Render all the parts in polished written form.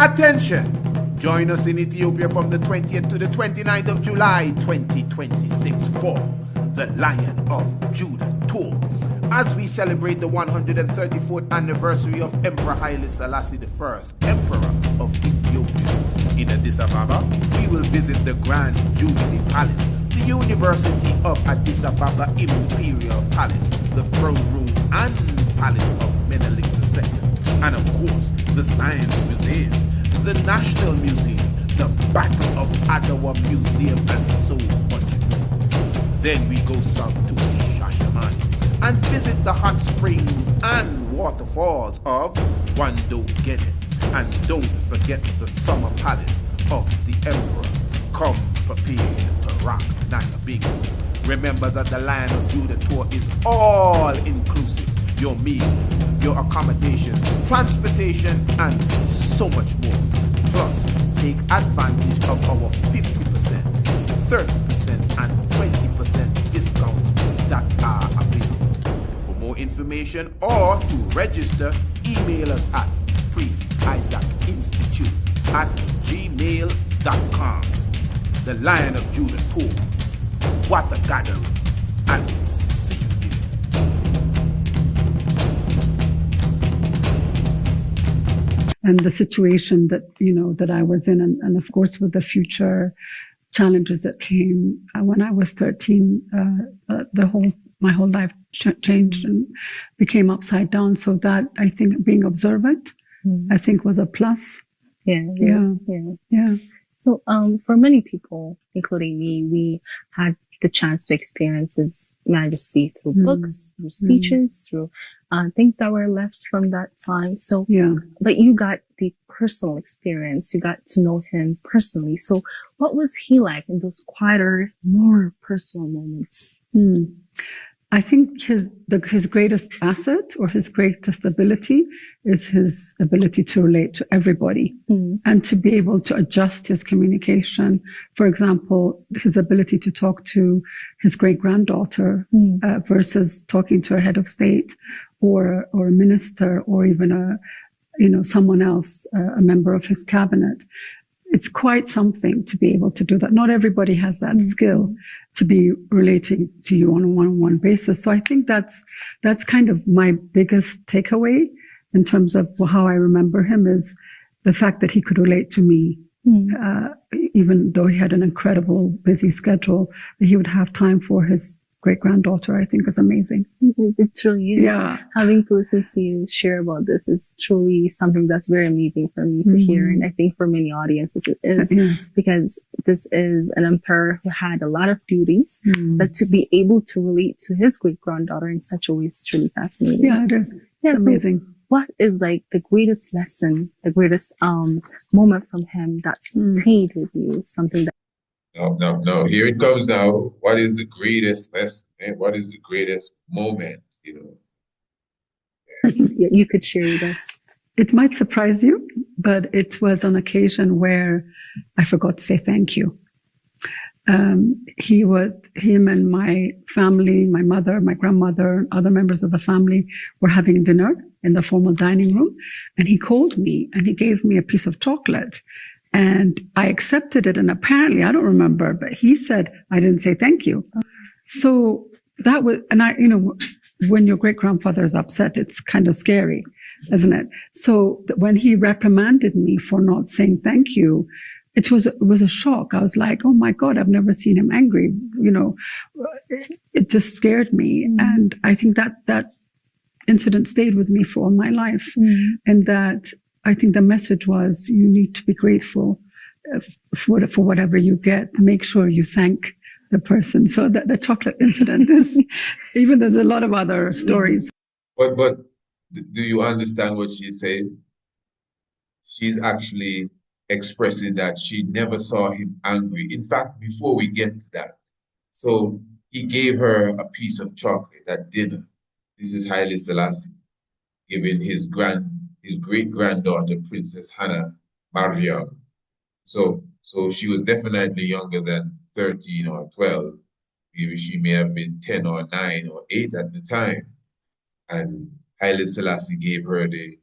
Attention! Join us in Ethiopia from the 20th to the 29th of July 2026 for the Lion of Judah Tour, as we celebrate the 134th anniversary of Emperor Haile Selassie I, Emperor of Ethiopia. In Addis Ababa, we will visit the Grand Jubilee Palace, the University of Addis Ababa Imperial Palace, the Throne Room and Palace of Menelik II, and of course, the Science Museum, the National Museum, the Battle of Adwa Museum, and so much more. Then we go south to Shashamane and visit the hot springs and waterfalls of Wando Gede. And don't forget the summer palace of the emperor. Come prepared to rock Nayabing. Remember that the Lion of Judah Tour is all inclusive. Your meals, your accommodations, transportation, and so much more. Plus, take advantage of our 50%, 30%, and 20% discounts that are available. For more information or to register, email us at priestisaacinstitute@gmail.com. The Lion of Judah Tour. What a gathering. And see you there. And the situation that, that I was in, and of course with the future challenges that came when I was 13, my whole life changed and became upside down. So that, I think, being observant, I think, was a plus. Yeah. So, for many people, including me, we had the chance to experience His Majesty through books, through speeches, through things that were left from that time. So, but you got the personal experience. You got to know Him personally. So, what was He like in those quieter, more personal moments? I think his greatest asset or his greatest ability is his ability to relate to everybody and to be able to adjust his communication. For example, his ability to talk to his great-granddaughter versus talking to a head of state or a minister or even someone else, a member of his cabinet. It's quite something to be able to do that. Not everybody has that skill to be relating to you on a one-on-one basis. So I think that's kind of my biggest takeaway in terms of how I remember him, is the fact that he could relate to me, even though he had an incredible busy schedule, that he would have time for his great-granddaughter, I think, is amazing. It truly is. Yeah. Having to listen to you share about this is truly something that's very amazing for me to hear. And I think for many audiences it is, because this is an emperor who had a lot of duties, but to be able to relate to his great-granddaughter in such a way is truly fascinating. Yeah, it is. It's amazing. So what is like the greatest lesson, the greatest moment from him that stayed with you? Something that No. Here it comes now. What is the greatest lesson? What is the greatest moment? You could share with us. It might surprise you, but it was an occasion where I forgot to say thank you. Him and my family, my mother, my grandmother, other members of the family were having dinner in the formal dining room, and he called me and he gave me a piece of chocolate. And I accepted it. And apparently, I don't remember, but he said, I didn't say thank you. So that was, and when your great grandfather is upset, it's kind of scary, isn't it? So when he reprimanded me for not saying thank you, it was a shock. I was like, oh my God, I've never seen him angry. It just scared me. And I think that incident stayed with me for all my life. And that, I think the message was, you need to be grateful for whatever you get. Make sure you thank the person. So the chocolate incident is, even though there's a lot of other stories. But do you understand what she's saying? She's actually expressing that she never saw him angry. In fact, before we get to that, so he gave her a piece of chocolate at dinner. This is Haile Selassie giving his great-granddaughter, Princess Hannah Mariam. So she was definitely younger than 13 or 12. Maybe she may have been 10 or 9 or 8 at the time. And Haile Selassie gave her the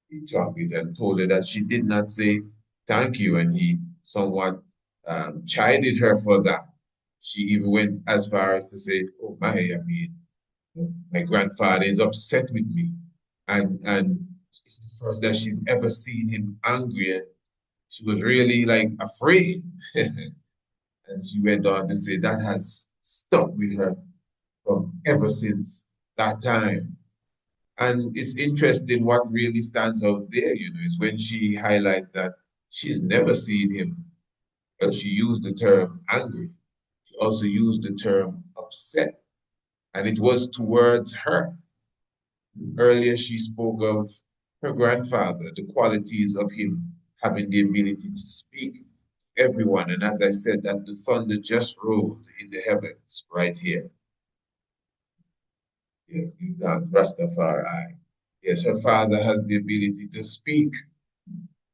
he talked it and told her that she did not say thank you, and he somewhat chided her for that. She even went as far as to say, "Oh my, I mean, my grandfather is upset with me," and it's the first that she's ever seen him angry, and she was really like afraid. And she went on to say that has stuck with her from ever since that time. And it's interesting what really stands out there, is when she highlights that she's never seen him. Well, she used the term angry. She also used the term upset, and it was towards her. Earlier, she spoke of her grandfather, the qualities of him having the ability to speak to everyone. And as I said, that the thunder just rolled in the heavens right here. Yes, give down Rastafari. Yes, her father has the ability to speak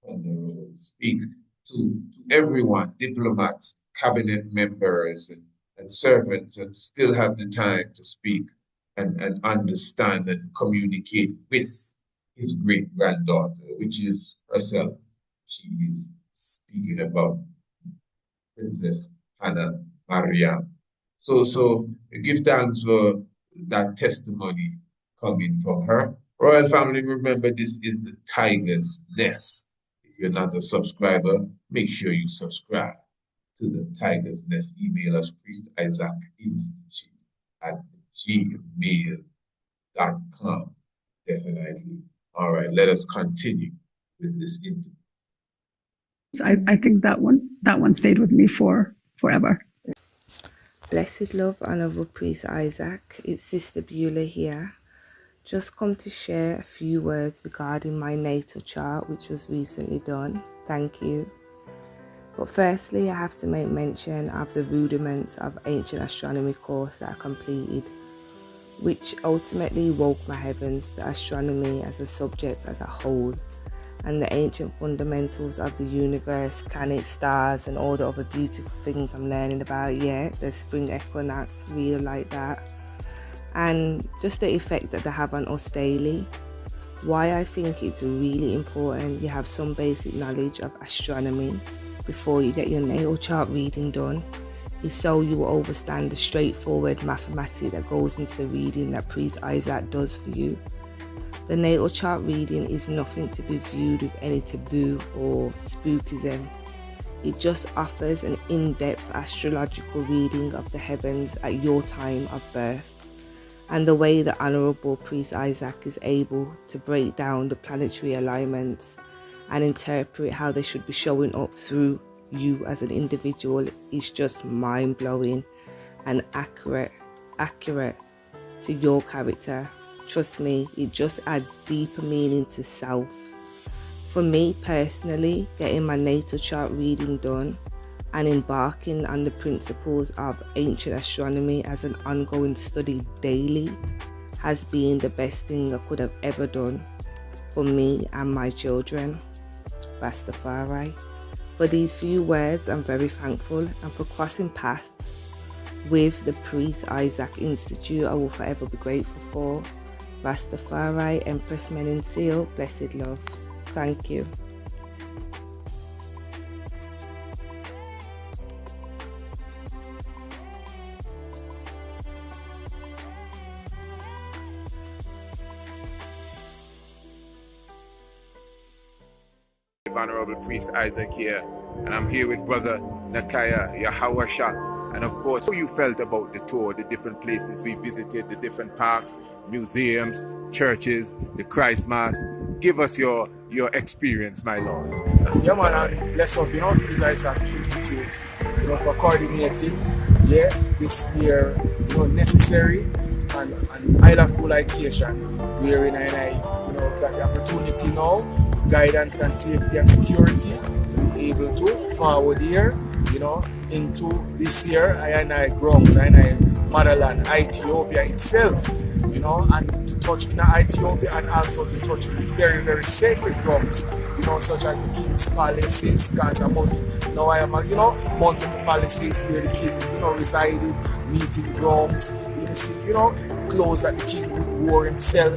on the road, speak to everyone, diplomats, cabinet members, and servants, and still have the time to speak and understand and communicate with his great granddaughter, which is herself. She is speaking about Princess Hannah Mariam. So give thanks for that testimony coming from her. Royal family, remember this is the Tiger's Nest. If you're not a subscriber, make sure you subscribe to the Tiger's Nest. Email us, Priest Isaac Institute at gmail.com. Definitely. All right, let us continue with this interview. I think that one stayed with me forever. Blessed love, Honourable Priest Isaac. It's Sister Beulah here. Just come to share a few words regarding my natal chart, which was recently done. Thank you. But firstly, I have to make mention of the rudiments of ancient astronomy course that I completed, which ultimately woke my heavens to astronomy as a subject as a whole, and the ancient fundamentals of the universe, planets, stars, and all the other beautiful things I'm learning about. Yeah, the spring equinox, really like that. And just the effect that they have on us daily. Why I think it's really important you have some basic knowledge of astronomy before you get your natal chart reading done is so you will understand the straightforward mathematics that goes into the reading that Priest Isaac does for you. The natal chart reading is nothing to be viewed with any taboo or spookism. It just offers an in-depth astrological reading of the heavens at your time of birth, and the way the Honourable Priest Isaac is able to break down the planetary alignments and interpret how they should be showing up through you as an individual is just mind-blowing and accurate to your character. Trust me, it just adds deeper meaning to self. For me personally, getting my natal chart reading done and embarking on the principles of ancient astronomy as an ongoing study daily has been the best thing I could have ever done for me and my children. Rastafari. For these few words, I'm very thankful, and for crossing paths with the Priest Isaac Institute, I will forever be grateful for. Rastafari, Empress Menensil, blessed love. Thank you. Honorable Priest Isaac here, and I'm here with Brother Nakaya Yahawasha. And of course, how you felt about the tour, the different places we visited, the different parks, museums, churches, the Christ Mass. Give us your experience, my Lord. Yeah, man, and bless up, Priest Isaac Institute, for coordinating, this year, necessary and either full occasion, wherein I got the opportunity now, guidance and safety and security to be able to forward here, into this year, I grounds, motherland, Ethiopia itself, and to touch in Ethiopia and also to touch very, very sacred grounds, such as the King's Palaces, because now I am, multiple palaces where the king, resided, meeting grounds, clothes that the king would wear himself,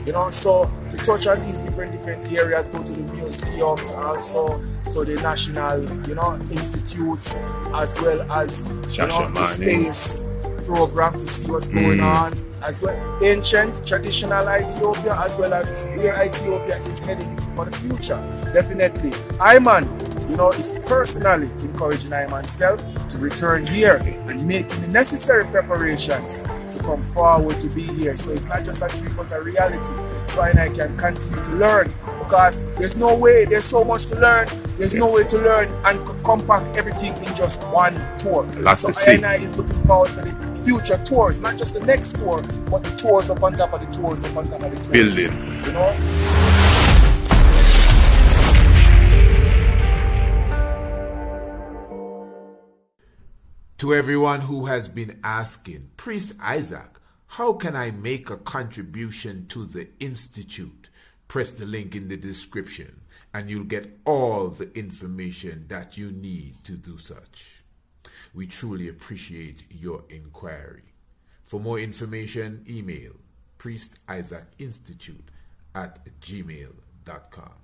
You know, so to touch on these different areas, go to the museums, also to the national, you know, institutes, as well as, you know, the space program to see what's going on, as well ancient traditional Ethiopia, as well as where Ethiopia is heading for the future. Definitely Iman, you know, is personally encouraging Iman self to return here and making the necessary preparations to come forward to be here. So it's not just a dream but a reality, so I can continue to learn, because there's no way, there's so much to learn, there's no way to learn and compact everything in just one tour. So I is looking forward for the future tours, not just the next tour, but the tours up on top of the tours up on top of the tours. Building. You know? To everyone who has been asking, Priest Isaac, how can I make a contribution to the Institute? Press the link in the description and you'll get all the information that you need to do such. We truly appreciate your inquiry. For more information, email priestisaacinstitute@gmail.com.